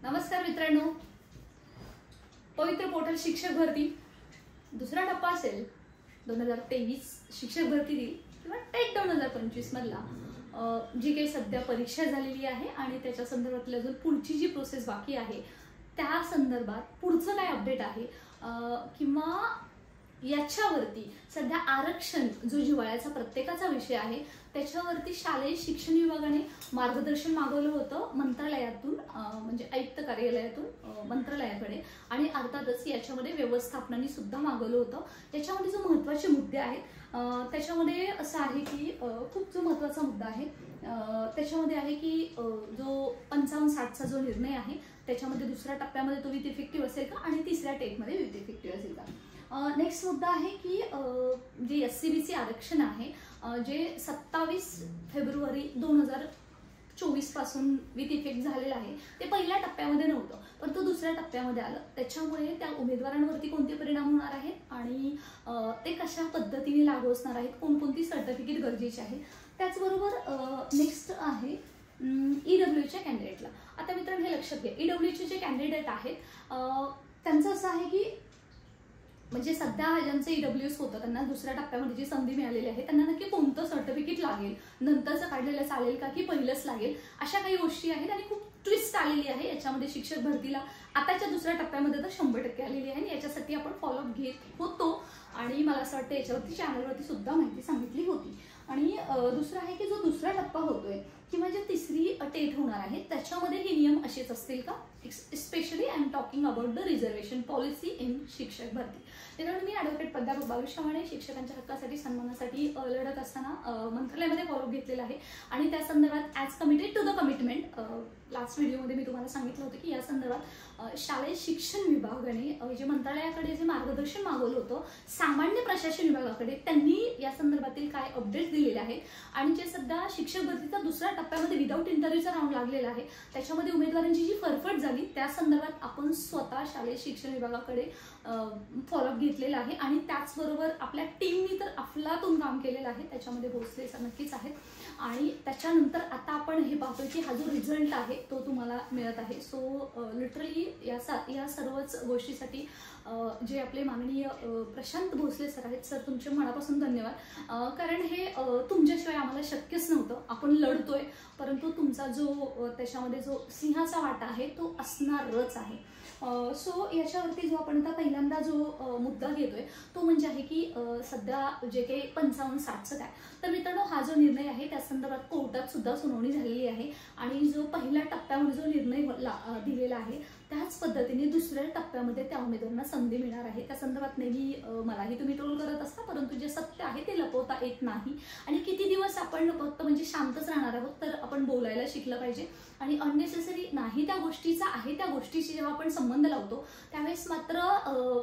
नमस्कार मित्रांनो, पवित्र पोर्टल शिक्षक भरती दुसरा टप्पा असेल 2023 शिक्षक भरती देईल किंवा टेट 2025 मधला जी काही सध्या परीक्षा झालेली आहे आणि त्याच्या संदर्भातली अजून पुढची जी प्रोसेस बाकी आहे त्या संदर्भात पुढचं काय अपडेट आहे किंवा याच्यावरती सध्या आरक्षण जो जिव्हाळ्याचा प्रत्येकाचा विषय आहे त्याच्यावरती शालेय शिक्षण विभागाने मार्गदर्शन मागवलं होतं मंत्रालयातून, म्हणजे आयुक्त कार्यालयातून मंत्रालयाकडे, आणि अर्थातच याच्यामध्ये व्यवस्थापनाने सुद्धा मागवलं होतं. याच्यामध्ये जो महत्त्वाचे मुद्दे आहेत त्याच्यामध्ये असं आहे की खूप जो महत्त्वाचा मुद्दा आहे त्याच्यामध्ये आहे की जो 55-60चा जो निर्णय आहे त्याच्यामध्ये दुसऱ्या टप्प्यामध्ये तो विथ इफेक्टिव्ह असेल का आणि तिसऱ्या टेटमध्ये विथ इफेक्टिव्ह असेल का. नेक्स्ट मुद्दा आहे की जे SCBC आरक्षण आहे जे 27 फेब्रुवारी 2024 पासून विथ इफेक्ट झालेलं आहे ते पहिल्या टप्प्यामध्ये नव्हतं पण तो दुसऱ्या टप्प्यामध्ये आलं. त्याच्यामुळे त्या उमेदवारांवरती कोणते परिणाम होणार आहेत आणि ते कशा पद्धतीने लागू असणार आहेत, कोणकोणती सर्टिफिकेट गरजेची आहे. त्याचबरोबर नेक्स्ट आहे EWHच्या कॅन्डिडेटला. आता मित्रांनो हे लक्षात घ्या, EWHचे जे कॅन्डिडेट आहेत त्यांचं असं आहे की म्हणजे सध्या ज्यांचं EWS होतं त्यांना दुसऱ्या टप्प्यामध्ये जी संधी मिळालेली आहे त्यांना नक्की कोणतं सर्टिफिकेट लागेल, नंतरचं काढलेलं चालेल का की पहिलंच लागेल, अशा काही गोष्टी आहेत. आणि खूप ट्विस्ट आलेली आहे याच्यामध्ये शिक्षक भरतीला आताच्या दुसऱ्या टप्प्यामध्ये तर 100% आलेली आहे आणि याच्यासाठी आपण फॉलोअप घेत होतो आणि मला असं वाटतं याच्यावरती चॅनलवरती सुद्धा माहिती सांगितली होती. आणि दुसरं आहे की जो दुसरा टप्पा होतोय किंवा जे तिसरी टेट होणार आहे त्याच्यामध्ये हे नियम असेच असतील का. Specially I am talking about the reservation policy in शिक्षक भरती. त्याच्यामुळे मी ॲडव्होकेट प्राध्यापक भावेश चव्हाण शिक्षकांच्या हक्कासाठी सन्मानासाठी लढत असताना मंत्रालयामध्ये फॉलोअप घेतलेला आहे आणि त्या संदर्भात as committed to the commitment last व्हिडिओमध्ये मी तुम्हाला सांगितलं होतं की या संदर्भात शालेय शिक्षण विभागाने जे मंत्रालयाकडे जे मार्गदर्शन मागवलं होतं सामान्य प्रशासन विभागाकडे, त्यांनी या संदर्भातील काय अपडेट्स दिलेले आहेत आणि जे सध्या शिक्षक भरतीचा दुसऱ्या टप्प्यामध्ये विदाऊट इंटरव्ह्यूचा राऊंड लागलेला आहे त्याच्यामध्ये उमेदवारांची जी फरफट झाली त्या संदर्भात आपण स्वतः शालेय शिक्षण विभागाकडे फॉलोअप घेतलेला आहे. आणि त्याचबरोबर आपल्या टीमनी तर अफलातून काम केलेलं आहे, त्याच्यामध्ये भोसले नक्कीच आहेत. आणि त्याच्यानंतर आता आपण हे पाहतोय की हा जो रिझल्ट आहे तो तुम्हाला मिळत आहे. सो लिटरली या सर्वच गोष्टीसाठी जे आपले माननीय प्रशांत भोसले सर आहेत, सर तुमचे मनापासून धन्यवाद. कारण हे तुमच्याशिवाय आम्हाला शक्यच नव्हतं. आपण लढतोय परंतु तुमचा जो त्याच्यामध्ये जो सिंहाचा वाटा आहे तो असणारच आहे. सो याच्यावरती जो आपण आता पहिल्यांदा जो मुद्दा घेतोय तो म्हणजे आहे की सध्या जे काही 55-60चं काय, तर मित्रांनो हा जो निर्णय आहे त्या संदर्भात कोर्टात सुद्धा सुनावणी झालेली आहे आणि जो पहिल्या टप्प्यामध्ये जो निर्णय दिलेला आहे त्याच पद्धतीने दुसऱ्या टप्प्यामध्ये त्या उमेदवारांना संधी मिळणार आहे. त्या संदर्भात नेहमी मलाही तुम्ही ट्रोल करत असता परंतु जे सत्य आहे ते लपवता येत नाही आणि किती दिवस आपण फक्त म्हणजे शांतच राहणार आहोत. तर आपण बोलायला शिकलं पाहिजे आणि अननेसेसरी नाही त्या गोष्टीचा आहे त्या गोष्टीशी जेव्हा आपण संबंध लावतो त्यावेळेस मात्र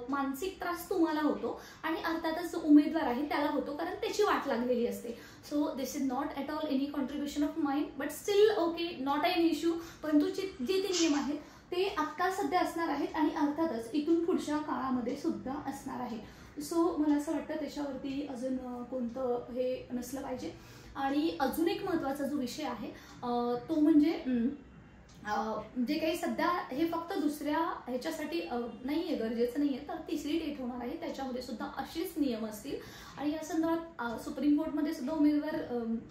मानसिक त्रास तुम्हाला होतो आणि अर्थातच जो उमेदवार आहे त्याला होतो कारण त्याची वाट लागलेली असते. So this is not at all any contribution of mind but still okay, not an issue. परंतु जे ते नियम आहेत ते आत्ता सध्या असणार आहेत आणि अर्थातच इथून पुढच्या काळामध्ये सुद्धा असणार आहे. सो मला असं वाटतं त्याच्यावरती अजून कोणतं हे नसलं पाहिजे. आणि अजून एक महत्त्वाचा जो विषय आहे तो म्हणजे जे काही सध्या हे फक्त दुसऱ्या ह्याच्यासाठी नाहीये, गरजेचं नाहीये, तर तिसरी डेट होणार आहे त्याच्यामध्ये सुद्धा असेच नियम असतील आणि या संदर्भात सुप्रीम कोर्टमध्ये सुद्धा उमेदवार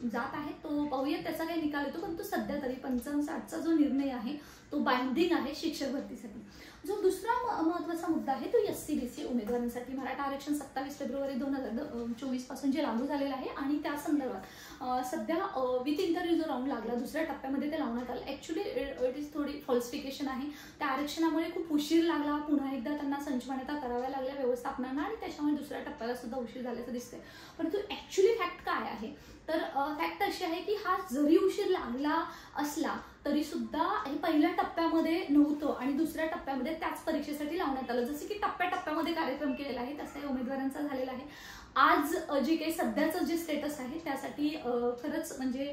जात आहे. तो पाहूयात त्याचा काही निकाल येतो. पण तो सध्या तरी 55-60चा जो निर्णय आहे तो बाइंडिंग आहे शिक्षक भरतीसाठी. जो दुसरा महत्त्वाचा मुद्दा आहे तो SCBC उमेदवारांसाठी मराठा आरक्षण 27 फेब्रुवारी 2024 पासून जे लागू झालेलं आहे आणि त्या संदर्भात सध्या विथ इंटरव्ह्यू जो राऊंड लागला दुसऱ्या टप्प्यामध्ये ते लावण्यात आलं. ॲक्च्युली इट इज थोडी फॉल्सिफिकेशन आहे. त्या आरक्षणामुळे खूप उशीर लागला, पुन्हा एकदा त्यांना संचमान्यता कराव्या लागल्या व्यवस्थापनांना आणि त्याच्यामुळे दुसऱ्या टप्प्याला सुद्धा उशीर झाल्याचं दिसतंय. परंतु ॲक्च्युली फॅक्ट काय आहे तर फॅक्ट अशी आहे की हा जरी उशीर लागला असला तरी सुद्धा हे पहिल्या टप्प्यामध्ये नव्हतं आणि दुसऱ्या टप्प्यामध्ये त्याच परीक्षेसाठी लावण्यात आलं. जसे की टप्प्याटप्प्यामध्ये कार्यक्रम केलेला आहे तसा उमेदवारांचा झालेला आहे. आज जे काही सध्याचं जे स्टेटस आहे त्यासाठी खरंच म्हणजे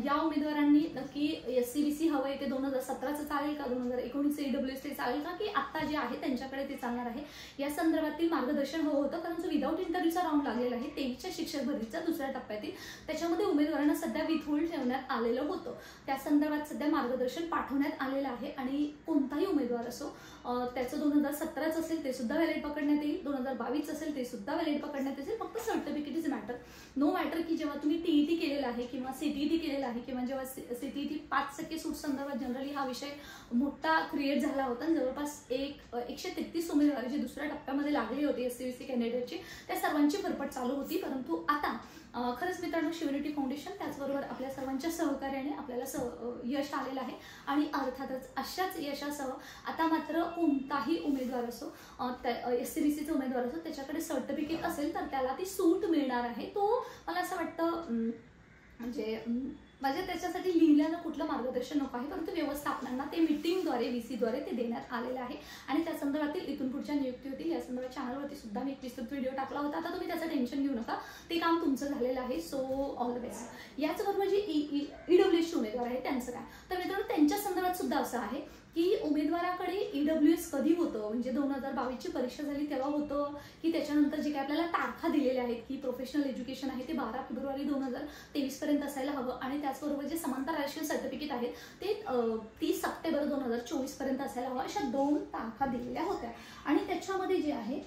या उमेदवारांनी नक्की SCBC हवं आहे ते 2017चं चालेल का, 2019 EWS ते चालेल का, की आता जे आहे त्यांच्याकडे ते चालणार आहे, या संदर्भातील मार्गदर्शन हवं होतं. कारण जो विदाऊट इंटरव्ह्यूचा राऊंड लागलेला आहे 23च्या शिक्षक भरतीचा दुसऱ्या टप्प्यातील, त्याच्यामध्ये उमेदवारांना सध्या विथहोल्ड ठेवण्यात आलेलं होतं. त्या संदर्भात सध्या मार्गदर्शन पाठवण्यात आलेलं आहे आणि कोणताही उमेदवार असो त्याचं 2017चं असेल ते सुद्धा व्हॅलिड पकडण्यात येईल, 2022 असेल ते सुद्धा व्हॅलिड पकडण्यात येईल. फक्त certificate is matter. No matter की जेव्हा तुम्ही TET केलेला आहे किंवा CTET केलेला आहे किंवा जेव्हा CTET 5% सूट संदर्भात जनरली हा विषय मोठा क्रिएट झाला होता. जवळपास 133 उमेदवार जे दुसऱ्या टप्प्यामध्ये लागले होते SCBC कॅन्डिडेटचे, त्या सर्वांची फरफट चालू होती. परंतु आता खरंच मित्रांनो शिवनिटी फाउंडेशन त्याचबरोबर आपल्या सर्वांच्या सहकार्याने आपल्याला यश आलेलं आहे आणि अर्थातच अशाच यशासह आता मात्र कोणताही उमेदवार असो SCBCचा उमेदवार असो त्याच्याकडे सर्टिफिकेट असेल तर त्याला ती सूट मिळणार आहे. तो मला असं वाटतं म्हणजे माझ्या त्याच्यासाठी लिहिल्यानं कुठलं मार्गदर्शन नको आहे, परंतु व्यवस्थापनांना ते मीटिंगद्वारे VC द्वारे ते देण्यात आलेलं आहे आणि त्या संदर्भातील इथून पुढच्या नियुक्ती होतील. या संदर्भात चॅनलवरती सुद्धा मी एक विस्तृत व्हिडिओ टाकला होता. आता तुम्ही त्याचं टेन्शन घेऊ नका, ते काम तुमचं झालेलं आहे. So all the best. याचबरोबर जे EWS उमेदवार आहे त्यांचं काय, तर मित्रांनो त्यांच्या संदर्भात सुद्धा असं आहे की उमेदवाराकडे EWS कधी होतं, म्हणजे 2022ची परीक्षा झाली तेव्हा होतं की त्याच्यानंतर जे काही आपल्याला तारखा दिलेल्या आहेत की प्रोफेशनल एज्युकेशन आहे ते 12 फेब्रुवारी 2023 पर्यंत असायला हवं आणि त्याचबरोबर जे समांतर राष्ट्रीय सर्टिफिकेट आहेत ते 30 सप्टेंबर 2024 पर्यंत असायला हवं, अशा 2 तारखा दिलेल्या होत्या. आणि त्याच्यामध्ये जे आहे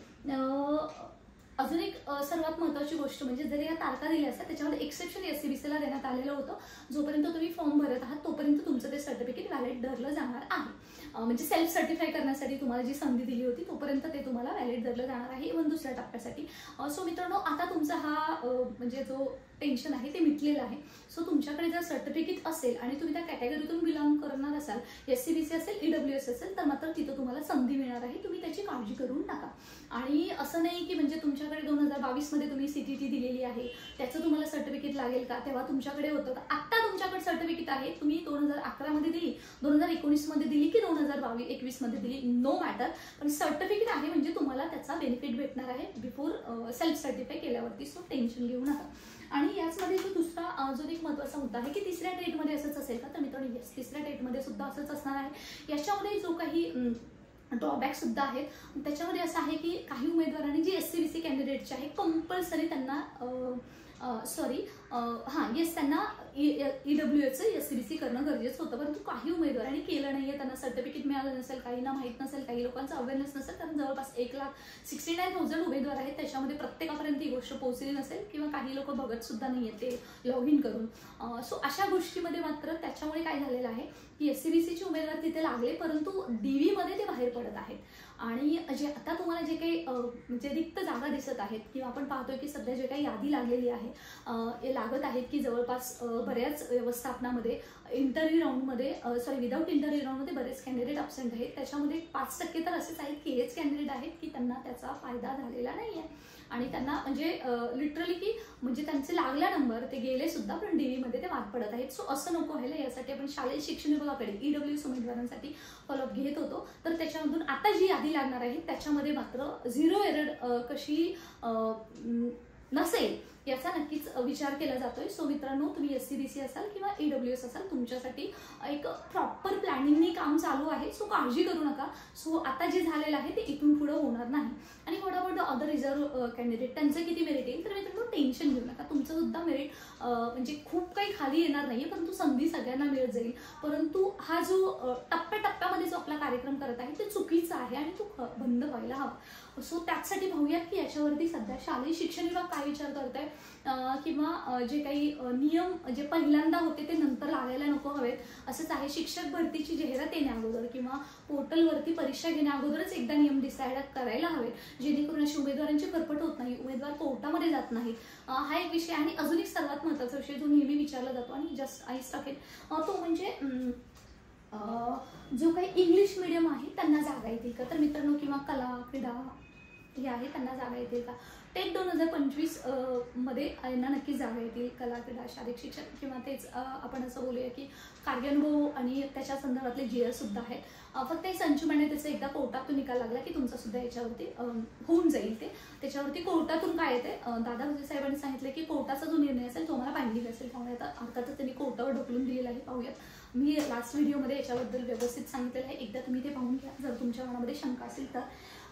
अजून एक सर्वात महत्त्वाची गोष्ट म्हणजे जरी या तारखा दिल्या असतात त्याच्यामध्ये एक्सेप्शन SCBCला देण्यात आलेलं होतं. जोपर्यंत तुम्ही फॉर्म भरत आहात तोपर्यंत तुमचं ते सर्टिफिकेट व्हॅलिड धरलं जाणार आहे. म्हणजे सेल्फ सर्टिफाय करण्यासाठी तुम्हाला जी संधी दिली होती तोपर्यंत ते तुम्हाला व्हॅलिड धरलं जाणार आहे इव्हन दुसऱ्या टप्प्यासाठी. सो मित्रांनो आता तुमचा हा म्हणजे जो टेन्शन आहे ते मिटलेलं आहे. सो तुमच्याकडे जर सर्टिफिकेट असेल आणि तुम्ही त्या कॅटेगरीतून बिलॉंग करणार असाल, SCBC असेल EWS असेल, तर मात्र तिथं तुम्हाला संधी मिळणार आहे. तुम्ही त्याची काळजी करू नका. आणि असं नाही की म्हणजे तुमच्याकडे 2022 मध्ये तुम्ही CTET दिलेली आहे त्याचं तुम्हाला सर्टिफिकेट लागेल का, तेव्हा तुमच्याकडे होतं का, आता तुमच्याकडे सर्टिफिकेट आहे, तुम्ही 2011 मध्ये दिली, 2019 मध्ये दिली की 2021 मध्ये दिली, नो मॅटर, पण सर्टिफिकेट आहे म्हणजे तुम्हाला त्याचा बेनिफिट भेटणार आहे बिफोर सेल्फ सर्टिफाय केल्यावरती. सो टेन्शन घेऊ नका. आणि याचमध्ये जो दुसरा अजून एक महत्त्वाचा मुद्दा आहे की तिसऱ्या डेटमध्ये असंच असेल का, तर मित्रांनो येस, तिसऱ्या डेटमध्ये सुद्धा असंच असणार आहे. याच्यामध्ये जो काही ड्रॉबॅक सुद्धा आहेत त्याच्यामध्ये असं आहे की काही उमेदवारांनी जी SCBC कॅन्डिडेटचे आहे कंपल्सरी त्यांना त्यांना EWSचं SCBC करणं गरजेचं होतं, परंतु काही उमेदवारांनी केलं नाहीये, त्यांना सर्टिफिकेट मिळालं नसेल, काहींना माहीत नसेल, काही लोकांचा अवेअरनेस नसेल, कारण जवळपास 1,69,000 उमेदवार आहेत त्याच्यामध्ये प्रत्येकापर्यंत ही गोष्ट पोहोचली नसेल किंवा काही लोक बघत सुद्धा नाहीये ते लॉग इन करून. सो अशा गोष्टीमध्ये मात्र त्याच्यामुळे काय झालेलं आहे की SCBCचे उमेदवार तिथे लागले परंतु DV मध्ये ते बाहेर पडत आहेत. आणि जे आता तुम्हाला जे काही म्हणजे रिक्त जागा दिसत आहेत किंवा आपण पाहतोय की सध्या जे काही यादी लागलेली आहे लागत आहेत की जवळपास बऱ्याच व्यवस्थापनामध्ये इंटरव्ह्यू राऊंडमध्ये विदाऊट इंटरव्ह्यू राऊंडमध्ये बरेच कॅन्डिडेट अब्सेंट आहेत. त्याच्यामध्ये 5% तर असेच आहेत की हेच कॅन्डिडेट आहेत की त्यांना त्याचा फायदा झालेला नाही आहे आणि त्यांना म्हणजे लिटरली की म्हणजे त्यांचे लागला नंबर ते गेले सुद्धा पण DV मध्ये ते वाद पडत आहेत. सो असं नको व्हायला, यासाठी आपण शालेय शिक्षण विभागाकडे EWS उमेदवारांसाठी फॉलोअप घेत होतो. तर त्याच्यामधून आता जी यादी लागणार आहे त्याच्यामध्ये मात्र 0 एरर कशी नसेल याचा नक्कीच विचार केला जातोय. सो मित्रांनो तुम्ही SCBC असाल किंवा EWS असाल तुमच्यासाठी एक प्रॉपर प्लॅनिंगनी काम चालू आहे. सो काळजी करू नका. सो आता जे झालेलं आहे ते इथून पुढे होणार नाही. आणि what about the other reserve candidate त्यांचं किती मेरिट येईल, तर मित्रांनो टेन्शन घेऊ नका. तुमचं सुद्धा मेरिट म्हणजे खूप काही खाली येणार नाहीये, परंतु संधी सगळ्यांना मिळत जाईल. परंतु हा जो टप्प्याटप्प्यामध्ये जो आपला कार्यक्रम करत आहे ते चुकीचा आहे आणि तो बंद व्हायला हवा. सो त्यासाठी पाहूयात की याच्यावरती सध्या शालेय शिक्षण विभाग काय विचार करत आहे किंवा जे काही नियम जे पहिल्यांदा होते ते नंतर लागायला नको हवेत. असंच आहे, शिक्षक भरतीची जाहिरात येण्या अगोदर किंवा पोर्टलवरती परीक्षा घेण्या अगोदरच एकदा नियम डिसाईड करायला हवेत जेणेकरून अशी उमेदवारांची फरफट होत नाही, उमेदवार कोर्टामध्ये जात नाहीत. हा एक विषय. आणि अजून एक सर्वात महत्त्वाचा विषय जो नेहमी विचारला जातो आणि जस्ट आईच टाकेल तो म्हणजे जो काही इंग्लिश मिडियम आहे त्यांना जागा येतील का, तर मित्रांनो किंवा कला क्रीडा हे आहे त्यांना जागा येतील का. टेट 2025 मध्ये यांना नक्की जागा येतील. कला, क्रीडा, शारीरिक शिक्षण किंवा तेच आपण असं बोलूया की कार्यानुभव आणि त्याच्या संदर्भातले GS सुद्धा आहेत. फक्त एक संचुमाने त्याचा एकदा कोर्टातून निकाल लागला की तुमचा सुद्धा याच्यावरती होऊन जाईल. त्याच्यावरती कोर्टातून काय येते, दादा भुसे साहेबांनी सांगितलं की कोर्टाचा जो निर्णय असेल तो मला बांधील असेल. त्यामुळे आता अर्थातच त्यांनी कोर्टावर ढकलून दिलेला आहे. पाहूयात. मी लास्ट व्हिडिओमध्ये याच्याबद्दल व्यवस्थित सांगितलेलं आहे, एकदा तुम्ही ते पाहून घ्या जर तुमच्या मनामध्ये शंका असेल तर.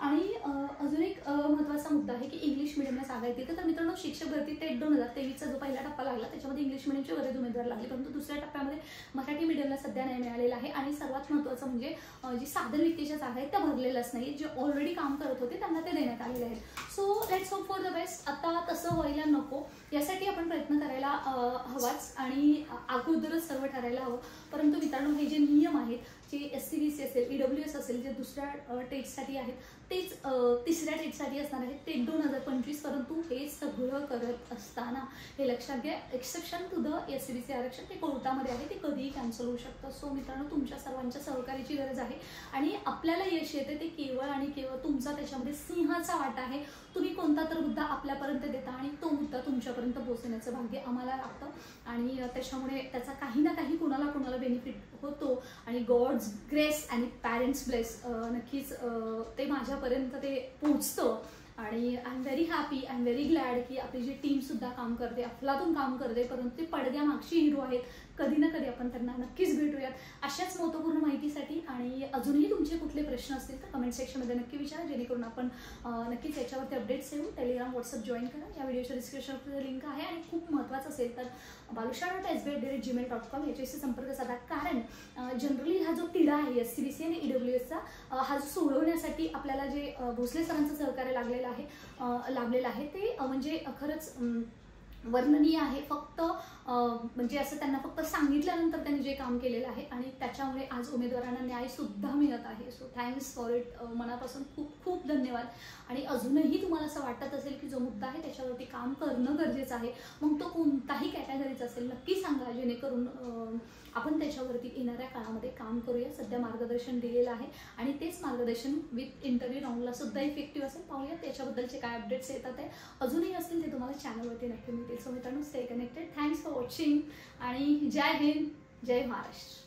आणि अजून एक महत्त्वाचा मुद्दा आहे की इंग्लिश मिडियमला जागा येते. तर मित्रांनो, शिक्षक भरती टेट 2023चा जो पहिला टप्पा लागला त्याच्यामध्ये इंग्लिश मिडियमचे बरेच उमेदवार लागले, परंतु दुसऱ्या टप्प्यामध्ये मराठी मिडियमला सध्या नाही मिळालेला आहे. आणि सर्वात महत्त्वाचं म्हणजे जी साधन व्यक्तीच्या जागा आहेत त्या भरलेल्याच नाही. जे ऑलरेडी काम करत होते त्यांना ते देण्यात आलेले आहेत. So let's hope for the best. आता तसं व्हायला नको यासाठी आपण प्रयत्न करायला हवाच आणि अगोदरच सर्व ठरायला हवं. परंतु मित्रांनो, हे जे नियम आहेत, जे SCBC असेल, EWS असेल, जे दुसऱ्या टेटसाठी आहेत तेच तिसऱ्या टेटसाठी असणार आहेत टेट 2025. परंतु हे सगळं करत असताना हे लक्षात घ्या, एक्सेप्शन टू द SCBC आरक्षण ते कोर्टामध्ये आहे, ते कधीही कॅन्सल होऊ शकतं. सो मित्रांनो, तुमच्या सर्वांच्या सहकार्याची गरज आहे आणि आपल्याला यश येते ते केवळ आणि केवळ तुमचा त्याच्यामध्ये सिंहाचा वाटा आहे. तुम्ही कोणता तर मुद्दा आपल्यापर्यंत देता आणि तो मुद्दा तुमच्यापर्यंत पोहोचण्याचं भाग्य आम्हाला लागतं आणि त्याच्यामुळे त्याचा काही ना काही कुणाला बेनिफिट होतो आणि गॉड्स ग्रेस आणि पॅरेंट्स ब्लेस नक्कीच ते माझ्यापर्यंत ते पोहोचतं. आणि I am very happy, I am very glad की आपली जी टीमसुद्धा काम करते, अफलातून काम करते, परंतु ते पडद्यामागची हिरो आहेत. कधी ना कधी आपण त्यांना नक्कीच भेटूयात अशाच महत्त्वपूर्ण माहितीसाठी. आणि अजूनही तुमचे कुठले प्रश्न असतील तर कमेंट सेक्शनमध्ये नक्की विचारा, जेणेकरून आपण नक्कीच याच्यावरती अपडेट्स येऊ. टेलिग्राम, व्हॉट्सअप जॉईन करा. या व्हिडिओच्या डिस्क्रिप्शनमध्ये लिंक आहे. आणि खूप महत्त्वाचं असेल तर balusha.sb@gmail.com याच्याशी संपर्क साधा. कारण जनरली हा जो तिढा आहे SCBC आणि EWSचा हा जो सोडवण्यासाठी आपल्याला जे भोसले सरांचं सहकार्य लाभलेलं आहे ते म्हणजे खरंच वर्णनीय आहे. फक्त म्हणजे असं त्यांना फक्त सांगितल्यानंतर त्यांनी जे काम केलेलं आहे आणि त्याच्यामुळे आज उमेदवारांना न्याय सुद्धा मिळत आहे. So thanks for it. मनापासून खूप खूप धन्यवाद. आणि अजूनही तुम्हाला असं वाटत असेल की जो मुद्दा आहे त्याच्यावरती काम करणं गरजेचं आहे, मग तो कोणताही कॅटेगरीचा असेल नक्की सांगा, जेणेकरून आपण त्याच्यावरती येणाऱ्या काळामध्ये काम करूया. सध्या मार्गदर्शन दिलेलं आहे आणि तेच मार्गदर्शन विथ इंटरव्ह्यू राऊंडला सुद्धा इफेक्टिव्ह असेल. पाहूया त्याच्याबद्दलचे काय अपडेट्स येतात आहे. अजूनही असतील ते तुम्हाला चॅनलवरती नक्की मिळतील. सो मित्रांनो, stay connected. Thanks for watching आणि जय हिंद, जय महाराष्ट्र.